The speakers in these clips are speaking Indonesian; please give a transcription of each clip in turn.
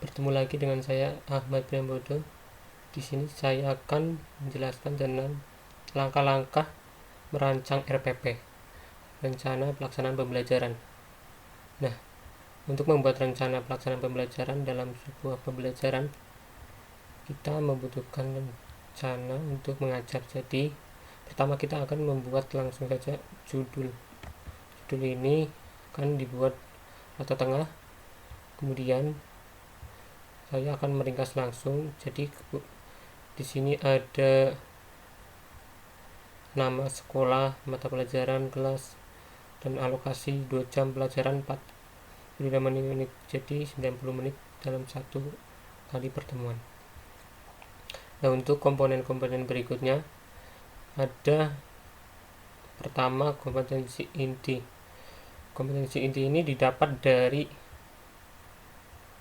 Bertemu lagi dengan saya Ahmad Priambodo. Di sini saya akan menjelaskan tentang langkah-langkah merancang RPP, rencana pelaksanaan pembelajaran. Nah, untuk membuat rencana pelaksanaan pembelajaran dalam sebuah pembelajaran, kita membutuhkan rencana untuk mengajar. Jadi, pertama kita akan membuat langsung saja judul. Judul ini akan dibuat rata tengah, kemudian saya akan meringkas langsung. Jadi di sini ada nama sekolah, mata pelajaran, kelas, dan alokasi 2 jam pelajaran 45 menit, jadi 90 menit dalam satu kali pertemuan. Nah, untuk komponen-komponen berikutnya ada pertama kompetensi inti. Kompetensi inti ini didapat dari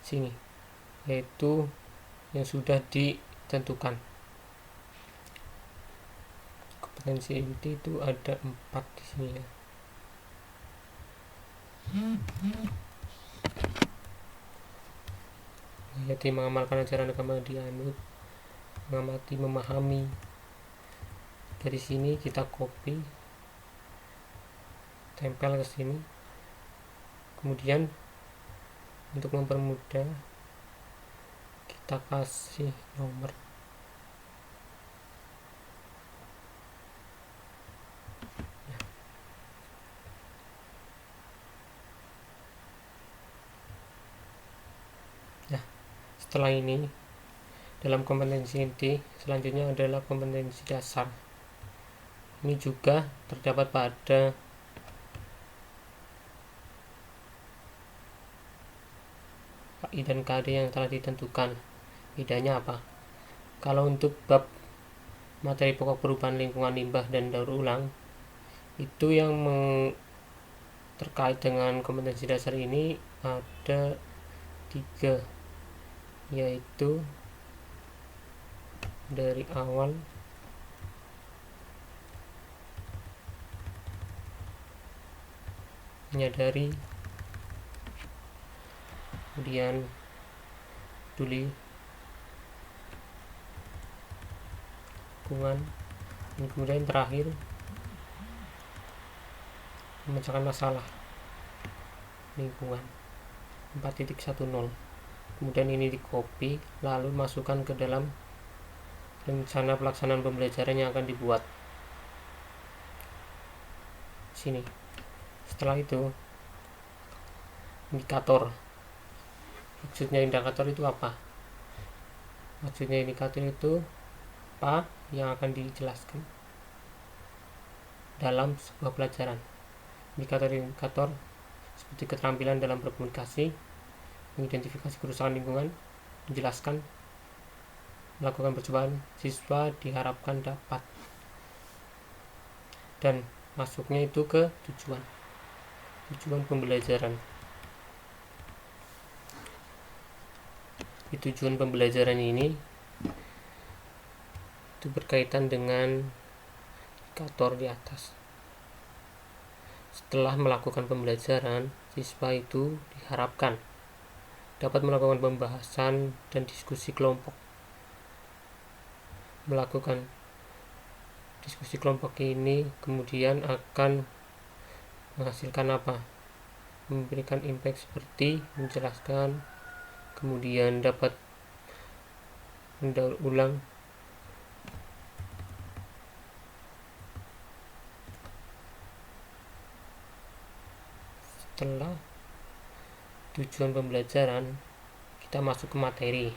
sini, yaitu yang sudah ditentukan. Kompetensi inti itu ada 4 di sini ya. Yaitu mengamalkan ajaran agama dianut, mengamati, memahami. Dari sini kita copy, tempel ke sini. Kemudian untuk mempermudah kita kasih nomor. Nah, setelah ini dalam kompetensi inti, selanjutnya adalah kompetensi dasar. Ini juga terdapat pada KI dan KD yang telah ditentukan. Bedanya apa? Kalau untuk bab materi pokok perubahan lingkungan limbah dan daur ulang, itu yang terkait dengan kompetensi dasar ini ada 3, yaitu dari awal menyadari, kemudian peduli lingkungan, dan kemudian terakhir memecahkan masalah lingkungan 4.10. Kemudian ini di copy lalu masukkan ke dalam rencana pelaksanaan pembelajaran yang akan dibuat sini. Setelah itu indikator. Maksudnya indikator itu apa? Maksudnya indikator itu apa yang akan dijelaskan dalam sebuah pelajaran. Indikator-indikator seperti keterampilan dalam berkomunikasi, mengidentifikasi kerusakan lingkungan, menjelaskan, melakukan percobaan siswa diharapkan dapat, dan masuknya itu ke tujuan pembelajaran. Di tujuan pembelajaran ini itu berkaitan dengan indikator di atas. Setelah melakukan pembelajaran, siswa itu diharapkan dapat melakukan pembahasan dan diskusi kelompok. Melakukan diskusi kelompok ini kemudian akan menghasilkan apa? Memberikan impact seperti menjelaskan, kemudian dapat mendaur ulang setelah tujuan pembelajaran. Kita masuk ke materi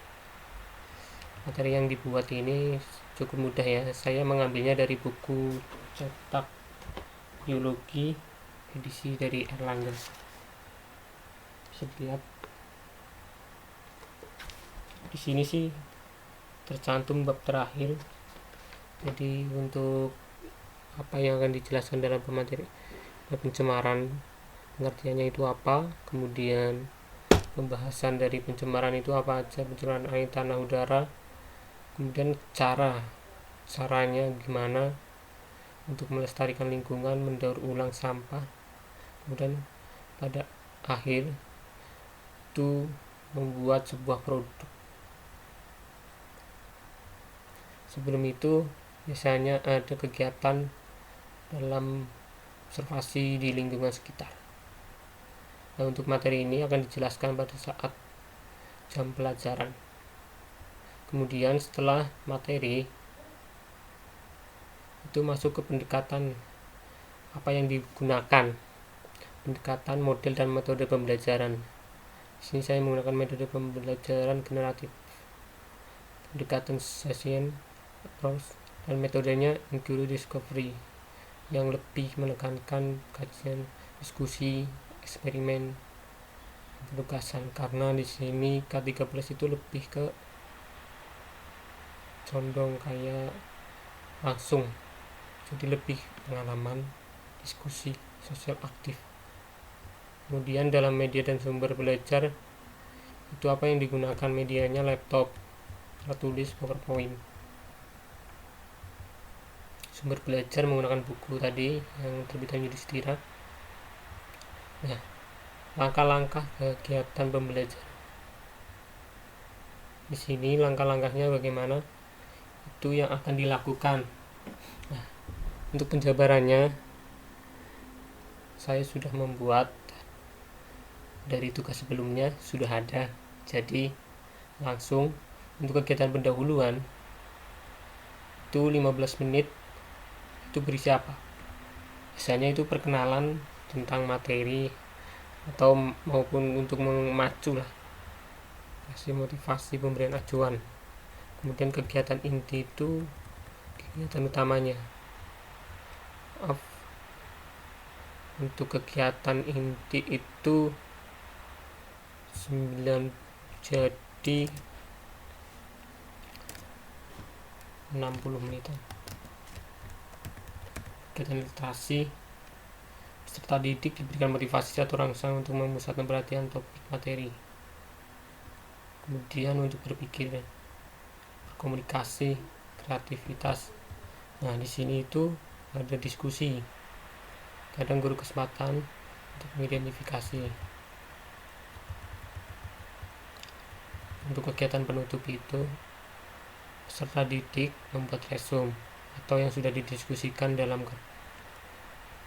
yang dibuat ini cukup mudah ya. Saya mengambilnya dari buku cetak biologi edisi dari Erlangga. Bisa dilihat di sini sih tercantum bab terakhir. Jadi untuk apa yang akan dijelaskan dalam pemateri pencemaran, pengertiannya itu apa, kemudian pembahasan dari pencemaran itu apa aja, pencemaran air, tanah, udara, kemudian caranya gimana untuk melestarikan lingkungan, mendaur ulang sampah, kemudian pada akhir itu membuat sebuah produk. Sebelum itu biasanya ada kegiatan dalam observasi di lingkungan sekitar. Nah, untuk materi ini akan dijelaskan pada saat jam pelajaran. Kemudian setelah materi itu masuk ke pendekatan apa yang digunakan, pendekatan model dan metode pembelajaran. Di sini saya menggunakan metode pembelajaran generatif, pendekatan session approach, dan metodenya inquiry discovery yang lebih menekankan kajian, diskusi, eksperimen, penugasan. Karena di sini K13 itu lebih ke condong kayak langsung, jadi lebih pengalaman, diskusi, sosial aktif. Kemudian dalam media dan sumber belajar itu apa yang digunakan, medianya laptop, alat tulis, PowerPoint. Sumber belajar menggunakan buku tadi yang terbitan Yudhistira. Nah, langkah-langkah kegiatan pembelajaran. Di sini langkah-langkahnya bagaimana itu yang akan dilakukan. Nah, untuk penjabarannya saya sudah membuat dari tugas sebelumnya, sudah ada. Jadi langsung untuk kegiatan pendahuluan itu 15 menit itu berisi apa? Biasanya itu perkenalan tentang materi atau maupun untuk memacu lah, kasih motivasi, pemberian acuan. Kemudian kegiatan inti itu kegiatan utamanya. Untuk kegiatan inti itu 9, jadi 60 menitan. Kegiatan literasi, peserta didik diberikan motivasi atau rangsang untuk memusatkan perhatian topik materi. Kemudian untuk berpikir, berkomunikasi, kreativitas. Nah, di sini itu ada diskusi. Kadang guru kesempatan untuk mengidentifikasi. Untuk kegiatan penutup itu peserta didik membuat resume atau yang sudah didiskusikan dalam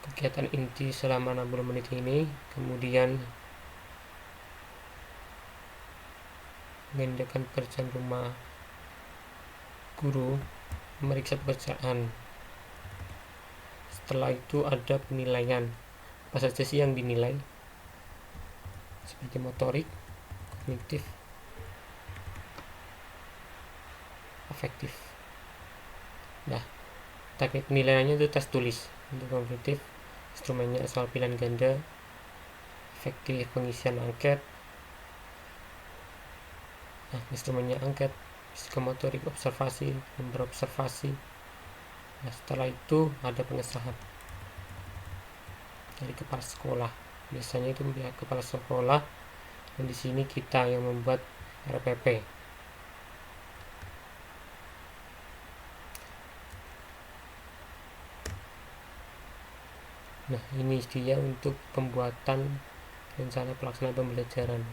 kegiatan inti selama 60 menit ini. Kemudian mengendalikan pekerjaan rumah guru, memeriksa pekerjaan. Setelah itu ada penilaian. Apa saja sih yang dinilai? Seperti motorik, kognitif, afektif. Nah, teknik penilaiannya itu tes tulis. Untuk kognitif, instrumennya soal pilihan ganda, efektif pengisian angket. Nah, instrumennya angket, psikomotorik, observasi, berobservasi. Nah, setelah itu ada pengesahan dari kepala sekolah. Biasanya itu pihak kepala sekolah, dan di sini kita yang membuat RPP. Nah, ini dia untuk pembuatan rencana pelaksanaan pembelajaran.